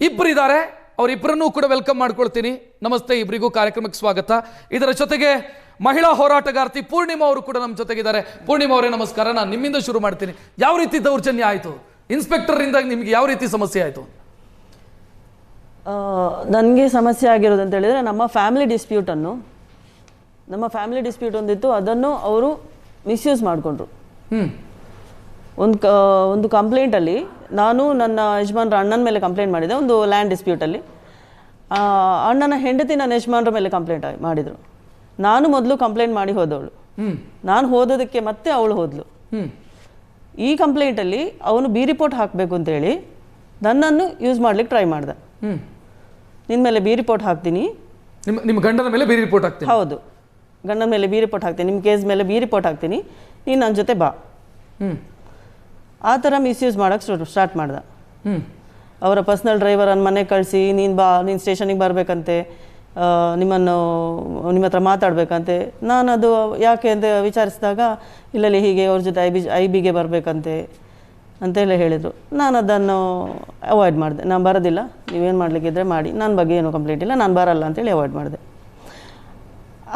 ಇಬ್ಬರಿದ್ದಾರೆ, ಅವರಿಬ್ಬರನ್ನೂ ಕೂಡ ವೆಲ್ಕಮ್ ಮಾಡ್ಕೊಳ್ತೀನಿ. ನಮಸ್ತೆ, ಇಬ್ಬರಿಗೂ ಕಾರ್ಯಕ್ರಮಕ್ಕೆ ಸ್ವಾಗತ. ಇದರ ಜೊತೆಗೆ ಮಹಿಳಾ ಹೋರಾಟಗಾರ್ತಿ ಪೂರ್ಣಿಮಾ ಅವರು ಕೂಡ ನಮ್ಮ ಜೊತೆಗಿದ್ದಾರೆ. ಪೂರ್ಣಿಮಾ ಅವರೇ ನಮಸ್ಕಾರ. ನಾನು ನಿಮ್ಮಿಂದ ಶುರು ಮಾಡ್ತೀನಿ. ಯಾವ ರೀತಿ ದೌರ್ಜನ್ಯ ಆಯಿತು? ಇನ್ಸ್ಪೆಕ್ಟರಿಂದ ನಿಮ್ಗೆ ಯಾವ ರೀತಿ ಸಮಸ್ಯೆ ಆಯಿತು? ನನಗೆ ಸಮಸ್ಯೆ ಆಗಿರೋದು ಅಂತ ಹೇಳಿದರೆ ನಮ್ಮ ಫ್ಯಾಮಿಲಿ ಡಿಸ್ಪ್ಯೂಟ್ ಒಂದಿತ್ತು, ಅದನ್ನು ಅವರು ಮಿಸ್ಯೂಸ್ ಮಾಡಿಕೊಂಡ್ರು. ಒಂದು ಕಂಪ್ಲೇಂಟಲ್ಲಿ ನಾನು ನನ್ನ ಯಜಮಾನ್ರ ಅಣ್ಣನ ಮೇಲೆ ಕಂಪ್ಲೇಂಟ್ ಮಾಡಿದೆ. ಒಂದು ಲ್ಯಾಂಡ್ ಡಿಸ್ಪ್ಯೂಟಲ್ಲಿ ಅಣ್ಣನ ಹೆಂಡತಿ ನನ್ನ ಯಜಮಾನ್ರ ಮೇಲೆ ಕಂಪ್ಲೇಂಟ್ ಮಾಡಿದರು. ನಾನು ಮೊದಲು ಕಂಪ್ಲೇಂಟ್ ಮಾಡಿ ಹೋದವಳು. ನಾನು ಹೋದೋದಕ್ಕೆ ಮತ್ತೆ ಅವಳು ಹೋದ್ಲು. ಈ ಕಂಪ್ಲೇಂಟಲ್ಲಿ ಅವನು ಬಿ ರಿಪೋರ್ಟ್ ಹಾಕಬೇಕು ಅಂತೇಳಿ ನನ್ನನ್ನು ಯೂಸ್ ಮಾಡ್ಲಿಕ್ಕೆ ಟ್ರೈ ಮಾಡ್ದೆ. ನಿನ್ನ ಮೇಲೆ ಬಿ ರಿಪೋರ್ಟ್ ಹಾಕ್ತೀನಿ, ನಿಮ್ಮ ಗಂಡನ ಮೇಲೆ ಬಿ ರಿಪೋರ್ಟ್ ಹಾಕ್ತೀನಿ. ಹೌದು, ಗಂಡನ ಮೇಲೆ ಬಿ ರಿಪೋರ್ಟ್ ಹಾಕ್ತೀನಿ, ನಿಮ್ಮ ಕೇಸ್ ಮೇಲೆ ಬಿ ರಿಪೋರ್ಟ್ ಹಾಕ್ತೀನಿ, ನೀನು ನನ್ನ ಜೊತೆ ಬಾ. ಆ ಥರ ಮಿಸ್ಯೂಸ್ ಮಾಡೋಕ್ಕೆ ಸ್ಟಾರ್ಟ್ ಮಾಡ್ದೆ. ಅವರ ಪರ್ಸ್ನಲ್ ಡ್ರೈವರನ್ನು ಮನೆಗೆ ಕಳಿಸಿ, ನೀನು ಸ್ಟೇಷನಿಗೆ ಬರಬೇಕಂತೆ, ನಿಮ್ಮ ಹತ್ರ ಮಾತಾಡಬೇಕಂತೆ. ನಾನು ಅದು ಯಾಕೆ ಅಂತ ವಿಚಾರಿಸಿದಾಗ ಇಲ್ಲಲ್ಲಿ ಹೀಗೆ ಅವ್ರ ಜೊತೆ ಐ ಬಿಗೆ ಬರಬೇಕಂತೆ ಅಂತೆಲ್ಲ ಹೇಳಿದರು. ನಾನು ಅದನ್ನು ಅವಾಯ್ಡ್ ಮಾಡಿದೆ. ನಾನು ಬರೋದಿಲ್ಲ, ನೀವೇನು ಮಾಡಲಿಕ್ಕಿದ್ರೆ ಮಾಡಿ, ನನ್ನ ಬಗ್ಗೆ ಏನೂ ಕಂಪ್ಲೇಂಟ್ ಇಲ್ಲ, ನಾನು ಬರಲ್ಲ ಅಂತೇಳಿ ಅವಾಯ್ಡ್ ಮಾಡಿದೆ.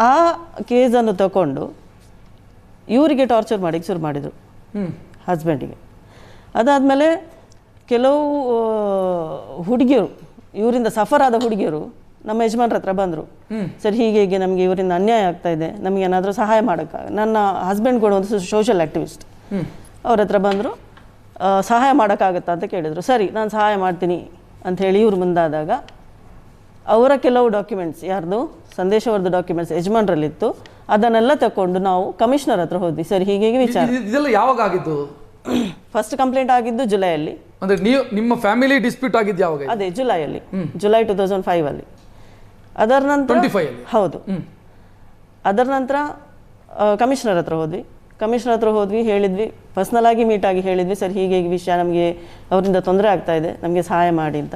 ಆ ಕೇಸನ್ನು ತಗೊಂಡು ಇವರಿಗೆ ಟಾರ್ಚರ್ ಮಾಡಿಕ್ಕೆ ಶುರು ಮಾಡಿದರು, ಹಸ್ಬೆಂಡಿಗೆ. ಅದಾದಮೇಲೆ ಕೆಲವು ಹುಡುಗಿಯರು, ಇವರಿಂದ ಸಫರ್ ಆದ ಹುಡುಗಿಯರು ನಮ್ಮ ಯಜಮಾನ್ರ ಹತ್ರ ಬಂದರು. ಸರ್ ಹೀಗೆ ನಮಗೆ ಇವರಿಂದ ಅನ್ಯಾಯ ಆಗ್ತಾ ಇದೆ, ನಮಗೆ ಏನಾದರೂ ಸಹಾಯ ಮಾಡೋಕ್ಕೆ. ನನ್ನ ಹಸ್ಬೆಂಡ್ ಕೂಡ ಒಂದು ಸೋಷಿಯಲ್ ಆ್ಯಕ್ಟಿವಿಸ್ಟ್. ಅವ್ರ ಹತ್ರ ಬಂದರು, ಸಹಾಯ ಮಾಡೋಕ್ಕಾಗತ್ತಾ ಅಂತ ಕೇಳಿದರು. ಸರಿ, ನಾನು ಸಹಾಯ ಮಾಡ್ತೀನಿ ಅಂಥೇಳಿ ಇವರು ಮುಂದಾದಾಗ ಅವರ ಕೆಲವು ಡಾಕ್ಯುಮೆಂಟ್ಸ್, ಯಾರ್ದು ಸಂದೇಶವರ್ದು ಡಾಕ್ಯುಮೆಂಟ್ಸ್ ಯಜಮಾನ್ರಲ್ಲಿತ್ತು, ಅದನ್ನೆಲ್ಲ ತಗೊಂಡು ನಾವು ಕಮಿಷನರ್ ಹತ್ರ ಹೋದ್ವಿ. ಸರ್ ಹೀಗೆ ವಿಚಾರ. ಇದೆಲ್ಲ ಯಾವಾಗ ಆಗಿದ್ದು? ಫಸ್ಟ್ ಕಂಪ್ಲೇಂಟ್ ಆಗಿದ್ದು ಜುಲೈಯಲ್ಲಿ. ಅಂದ್ರೆ ನೀವು ನಿಮ್ಮ ಫ್ಯಾಮಿಲಿ ಡಿಸ್ಪ್ಯೂಟ್ ಆಗಿದ್ದು ಯಾವಾಗ? ಅದೇ ಜುಲೈಯಲ್ಲಿ, ಜುಲೈ 2005 ಅದರ ನಂತರ ಹೌದು. ಅದರ ನಂತರ ಕಮಿಷನರ್ ಹತ್ರ ಹೋದ್ವಿ, ಹೇಳಿದ್ವಿ, ಪರ್ಸ್ನಲ್ ಆಗಿ ಮೀಟ್ ಆಗಿ ಹೇಳಿದ್ವಿ, ಸರ್ ಹೀಗೆ ವಿಷಯ, ನಮಗೆ ಅವರಿಂದ ತೊಂದರೆ ಆಗ್ತಾ ಇದೆ, ನಮಗೆ ಸಹಾಯ ಮಾಡಿ ಅಂತ.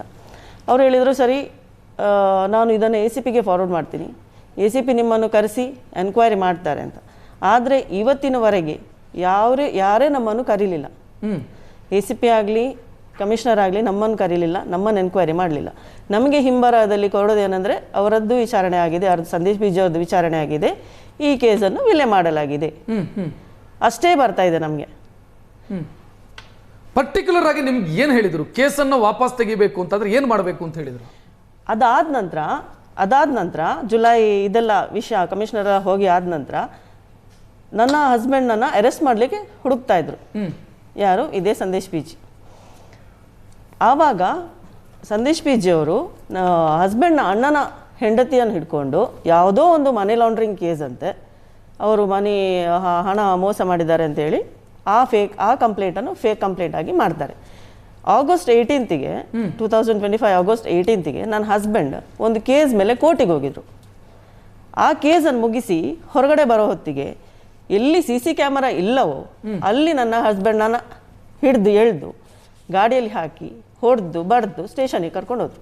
ಅವ್ರು ಹೇಳಿದರು, ಸರಿ ನಾನು ಇದನ್ನು ACPಗೆ ಫಾರ್ವರ್ಡ್ ಮಾಡ್ತೀನಿ, ACP ನಿಮ್ಮನ್ನು ಕರೆಸಿ ಎನ್ಕ್ವೈರಿ ಮಾಡ್ತಾರೆ ಅಂತ. ಆದರೆ ಇವತ್ತಿನವರೆಗೆ ಯಾರೇ ನಮ್ಮನ್ನು ಕರೀಲಿಲ್ಲ. ACP ಆಗಲಿ ಕಮಿಷನರ್ ಆಗಲಿ ನಮ್ಮನ್ನು ಕರೀಲಿಲ್ಲ, ನಮ್ಮನ್ನು ಎನ್ಕ್ವೈರಿ ಮಾಡಲಿಲ್ಲ. ನಮಗೆ ಹಿಂಬರದಲ್ಲಿ ಕೊಡೋದೇನೆಂದರೆ ಅವರದ್ದು ವಿಚಾರಣೆ ಆಗಿದೆ, ಸಂದೇಶ್ ಬಿಜಿ ಅವ್ರದ್ದು ವಿಚಾರಣೆ ಆಗಿದೆ, ಈ ಕೇಸನ್ನು ವಿಲೆ ಮಾಡಲಾಗಿದೆ, ಅಷ್ಟೇ ಬರ್ತಾ ಇದೆ ನಮಗೆ. ಪರ್ಟಿಕ್ಯುಲರ್ ಆಗಿ ನಿಮ್ಗೆ ಏನು ಹೇಳಿದರು? ಕೇಸನ್ನು ವಾಪಸ್ ತೆಗಿಬೇಕು ಅಂತಂದ್ರೆ ಏನು ಮಾಡಬೇಕು ಅಂತ ಹೇಳಿದರು? ಅದಾದ ನಂತರ ಜುಲೈ ಇದೆಲ್ಲ ವಿಷಯ ಕಮಿಷನರ್ ಹೋಗಿ ಆದ ನಂತರ ನನ್ನ ಹಸ್ಬೆಂಡನ್ನು ಅರೆಸ್ಟ್ ಮಾಡಲಿಕ್ಕೆ ಹುಡುಕ್ತಾ ಇದ್ರು. ಯಾರು? ಇದೇ ಸಂದೇಶ್ ಪಿಜಿ. ಆವಾಗ ಸಂದೇಶ್ ಪಿಜಿ ಅವರು ಹಸ್ಬೆಂಡ್ನ ಅಣ್ಣನ ಹೆಂಡತಿಯನ್ನು ಹಿಡ್ಕೊಂಡು ಯಾವುದೋ ಒಂದು ಮನಿ ಲಾಂಡ್ರಿಂಗ್ ಕೇಸ್ ಅಂತೆ, ಅವರು ಹಣ ಮೋಸ ಮಾಡಿದ್ದಾರೆ ಅಂತೇಳಿ ಆ ಕಂಪ್ಲೇಂಟನ್ನು ಫೇಕ್ ಕಂಪ್ಲೇಂಟ್ ಆಗಿ ಮಾಡ್ತಾರೆ. August 18ಗೆ 2025 August 18ಗೆ ನನ್ನ ಹಸ್ಬೆಂಡ್ ಒಂದು ಕೇಸ್ ಮೇಲೆ ಕೋರ್ಟಿಗೆ ಹೋಗಿದ್ರು. ಆ ಕೇಸನ್ನು ಮುಗಿಸಿ ಹೊರಗಡೆ ಬರೋ ಹೊತ್ತಿಗೆ ಎಲ್ಲಿ CC ಕ್ಯಾಮರಾ ಇಲ್ಲವೋ ಅಲ್ಲಿ ನನ್ನ ಹಸ್ಬೆಂಡನ್ನ ಎಳೆದು ಗಾಡಿಯಲ್ಲಿ ಹಾಕಿ ಹೊಡೆದು ಬಡ್ದು ಸ್ಟೇಷನಿಗೆ ಕರ್ಕೊಂಡು ಹೋದ್ರು,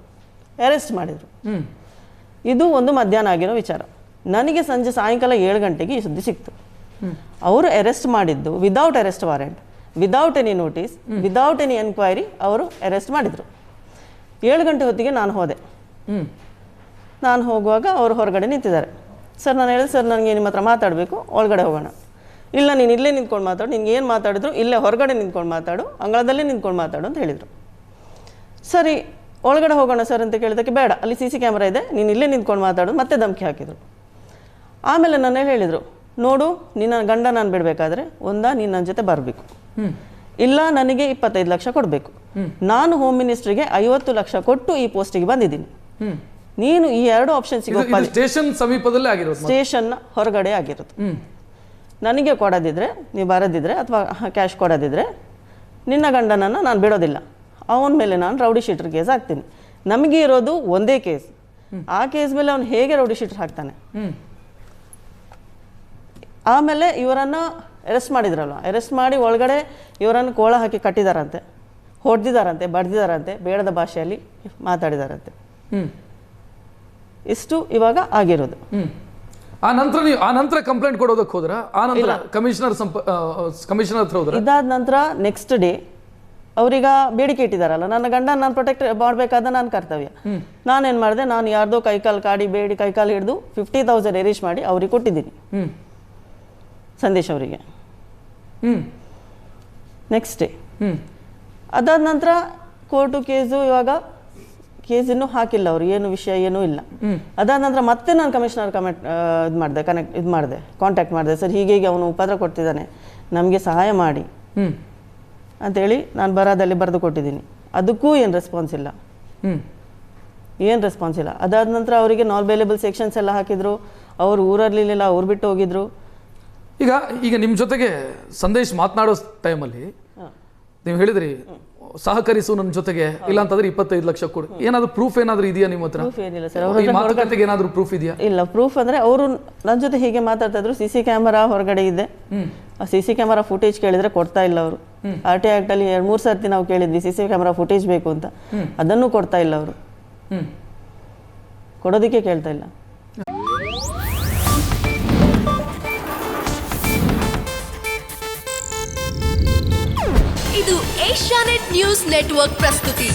ಅರೆಸ್ಟ್ ಮಾಡಿದರು. ಇದು ಒಂದು ಮಧ್ಯಾಹ್ನ ಆಗಿರೋ ವಿಚಾರ. ನನಗೆ ಸಾಯಂಕಾಲ 7 ಗಂಟೆಗೆ ಈ ಸುದ್ದಿ ಸಿಕ್ತು. ಅವರು ಅರೆಸ್ಟ್ ಮಾಡಿದ್ದು without arrest warrant, without any notice, without any enquiry ಅವರು ಅರೆಸ್ಟ್ ಮಾಡಿದರು. 7 ಗಂಟೆ ಹೊತ್ತಿಗೆ ನಾನು ಹೋದೆ. ನಾನು ಹೋಗುವಾಗ ಅವರು ಹೊರಗಡೆ ನಿಂತಿದ್ದಾರೆ. ಸರ್ ನಾನು ಹೇಳಿದೆ, ಸರ್ ನನಗೆ ನಿಮ್ಮ ಹತ್ರ ಮಾತಾಡಬೇಕು, ಒಳಗಡೆ ಹೋಗೋಣ. ಇಲ್ಲ, ನೀನು ಇಲ್ಲೇ ನಿಂತ್ಕೊಂಡು ಮಾತಾಡು, ನಿನ್ಗೆ ಏನು ಮಾತಾಡಿದ್ರು ಇಲ್ಲೇ ಹೊರಗಡೆ ನಿಂತ್ಕೊಂಡು ಮಾತಾಡು, ಅಂಗಳದಲ್ಲೇ ನಿಂತ್ಕೊಂಡು ಮಾತಾಡು ಅಂತ ಹೇಳಿದರು. ಸರಿ, ಒಳಗಡೆ ಹೋಗೋಣ ಸರ್ ಅಂತ ಕೇಳಿದಕ್ಕೆ ಬೇಡ, ಅಲ್ಲಿ CC ಕ್ಯಾಮ್ರಾ ಇದೆ, ನೀನು ಇಲ್ಲೇ ನಿಂತ್ಕೊಂಡು ಮಾತಾಡೋದು, ಮತ್ತೆ ಧಮಕಿ ಹಾಕಿದರು. ಆಮೇಲೆ ನನ್ನ ಹೇಳಿದರು, ನೋಡು ನಿನ್ನ ಗಂಡ ನಾನು ಬಿಡಬೇಕಾದ್ರೆ ನೀನು ನನ್ನ ಜೊತೆ ಬರಬೇಕು, ಇಲ್ಲ ನನಗೆ 25 ಲಕ್ಷ ಕೊಡಬೇಕು. ನಾನು ಹೋಮ್ ಮಿನಿಸ್ಟ್ರಿಗೆ 50 ಲಕ್ಷ ಕೊಟ್ಟು ಈ ಪೋಸ್ಟಿಗೆ ಬಂದಿದ್ದೀನಿ. ನೀನು ಈ 2 ಆಪ್ಷನ್ಸಿಗೆ ಸ್ಟೇಷನ್ ಸಮೀಪದಲ್ಲೇ ಆಗಿರೋದು, ಸ್ಟೇಷನ್ನ ಹೊರಗಡೆ ಆಗಿರೋದು. ನನಗೆ ಕೊಡೋದಿದ್ರೆ, ನೀವು ಬರೋದಿದ್ರೆ ಅಥವಾ ಕ್ಯಾಶ್ ಕೊಡೋದಿದ್ರೆ ನಿನ್ನ ಗಂಡನನ್ನು ನಾನು ಬಿಡೋದಿಲ್ಲ, ಅವನ ಮೇಲೆ ನಾನು ರೌಡಿ ಶೀಟರ್ ಕೇಸ್ ಹಾಕ್ತೀನಿ. ನಮಗೆ ಇರೋದು ಒಂದೇ ಕೇಸ್, ಆ ಕೇಸ್ ಮೇಲೆ ಅವನು ಹೇಗೆ ರೌಡಿ ಶೀಟರ್ ಹಾಕ್ತಾನೆ? ಆಮೇಲೆ ಇವರನ್ನು ಅರೆಸ್ಟ್ ಮಾಡಿದ್ರಲ್ವ, ಅರೆಸ್ಟ್ ಮಾಡಿ ಒಳಗಡೆ ಇವರನ್ನು ಕೋಳ ಹಾಕಿ ಕಟ್ಟಿದಾರಂತೆ, ಹೊಡೆದಿದ್ದಾರಂತೆ, ಬಡ್ದಿದ್ದಾರಂತೆ, ಬೇಡದ ಭಾಷೆಯಲ್ಲಿ ಮಾತಾಡಿದಾರಂತೆ. ಇಷ್ಟು ಇವಾಗ ಆಗಿರೋದು. ಆ ನಂತರ ಕಂಪ್ಲೇಂಟ್ ಕೊಡೋದಕ್ಕೆ ಹೋದ್ರ? ಆ ನಂತರ ಕಮಿಷನರ್ ಹತ್ರ ಹೋದ್ರ? ಇದಾದ ನಂತರ ನೆಕ್ಸ್ಟ್ ಡೇ ಅವ್ರೀಗ ಬೇಡಿಕೆ ಇಟ್ಟಿದ್ದಾರಲ್ಲ, ನನ್ನ ಗಂಡ ನಾನು ಪ್ರೊಟೆಕ್ಟ್ ಮಾಡಬೇಕಾದ ನನ್ನ ಕರ್ತವ್ಯ. ನಾನೇನು ಮಾಡಿದೆ, ನಾನು ಯಾರ್ದೋ ಕೈಕಾಲು ಕಾಡಿ ಬೇಡಿ ಕೈಕಾಲು ಹಿಡಿದು 50,000 ಎರೇಜ್ ಮಾಡಿ ಅವ್ರಿಗೆ ಕೊಟ್ಟಿದ್ದೀನಿ, ಸಂದೇಶ್ ಅವರಿಗೆ. ನೆಕ್ಸ್ಟ್ ಡೇ ಅದಾದ ನಂತರ ಕೋರ್ಟು ಕೇಸು, ಇವಾಗ ಕೇಸ್ ಇನ್ನೂ ಹಾಕಿಲ್ಲ ಅವರು, ಏನು ವಿಷಯ ಏನೂ ಇಲ್ಲ. ಅದಾದ ನಂತರ ಮತ್ತೆ ನಾನು ಕಮಿಷನರ್ ಇದು ಮಾಡಿದೆ ಕಾಂಟ್ಯಾಕ್ಟ್ ಮಾಡಿದೆ, ಸರ್ ಹೀಗೆ ಅವನು ಉಪದ್ರ ಕೊಡ್ತಿದ್ದಾನೆ, ನಮಗೆ ಸಹಾಯ ಮಾಡಿ ಅಂತೇಳಿ ನಾನು ಬರದಲ್ಲಿ ಬರೆದು ಕೊಟ್ಟಿದ್ದೀನಿ. ಅದಕ್ಕೂ ಏನು ರೆಸ್ಪಾನ್ಸ್ ಇಲ್ಲ. ಅದಾದ ನಂತರ ಅವರಿಗೆ ನಾನ್ ಬೇಲೇಬಲ್ ಸೆಕ್ಷನ್ಸ್ ಎಲ್ಲ ಹಾಕಿದ್ರು, ಅವರು ಊರಲ್ಲಿಲ್ಲ, ಊರು ಬಿಟ್ಟು ಹೋಗಿದ್ರು. ಈಗ ನಿಮ್ಮ ಜೊತೆಗೆ ಸಂದೇಶ್ ಮಾತನಾಡೋ ಟೈಮಲ್ಲಿ ನೀವು ಹೇಳಿದ್ರಿ ಸಹಕರಿಸು ನನ್ನ ಜೊತೆಗೆ, ಇಲ್ಲ ಅಂತಂದ್ರೆ 25 ಲಕ್ಷ ಕೊಡು, ಏನಾದ್ರು ಪ್ರೂಫ್ ಏನಾದ್ರು ಇದೆಯಾ ನಿಮ್ಮ ಹತ್ರ? ಪ್ರೂಫ್ ಏನಿಲ್ಲ ಸರ್, ಮಾತುಕತೆಗೆ ಏನಾದ್ರು ಪ್ರೂಫ್ ಇದೆಯಾ? ಇಲ್ಲ, ಪ್ರೂಫ್ ಅಂದ್ರೆ ಅವರು ನನ್ನ ಜೊತೆ ಹೀಗೆ ಮಾತಾಡ್ತಾ ಇದ್ರು. CC ಕ್ಯಾಮರಾ ಹೊರಗಡೆ ಇದೆ, ಆ CC ಕ್ಯಾಮರಾ ಫುಟೇಜ್ ಕೇಳಿದ್ರೆ ಕೊಡ್ತಾ ಇಲ್ಲ ಅವರು. RT ಆಕ್ಟ್ ಅಲ್ಲಿ 2-3 ಸರ್ತಿ ನಾವು ಕೇಳಿದ್ವಿ CC ಕ್ಯಾಮರಾ ಫುಟೇಜ್ ಬೇಕು ಅಂತ, ಅದನ್ನು ಕೊಡ್ತಾ ಇಲ್ಲ ಅವರು, ಕೊಡೋದಕ್ಕೆ ಕೇಳ್ತಾ ಇಲ್ಲ. ಇದು ಏಷ್ಯಾನೆಟ್ ನ್ಯೂಸ್ ನೆಟ್ವರ್ಕ್ ಪ್ರಸ್ತುತಿ.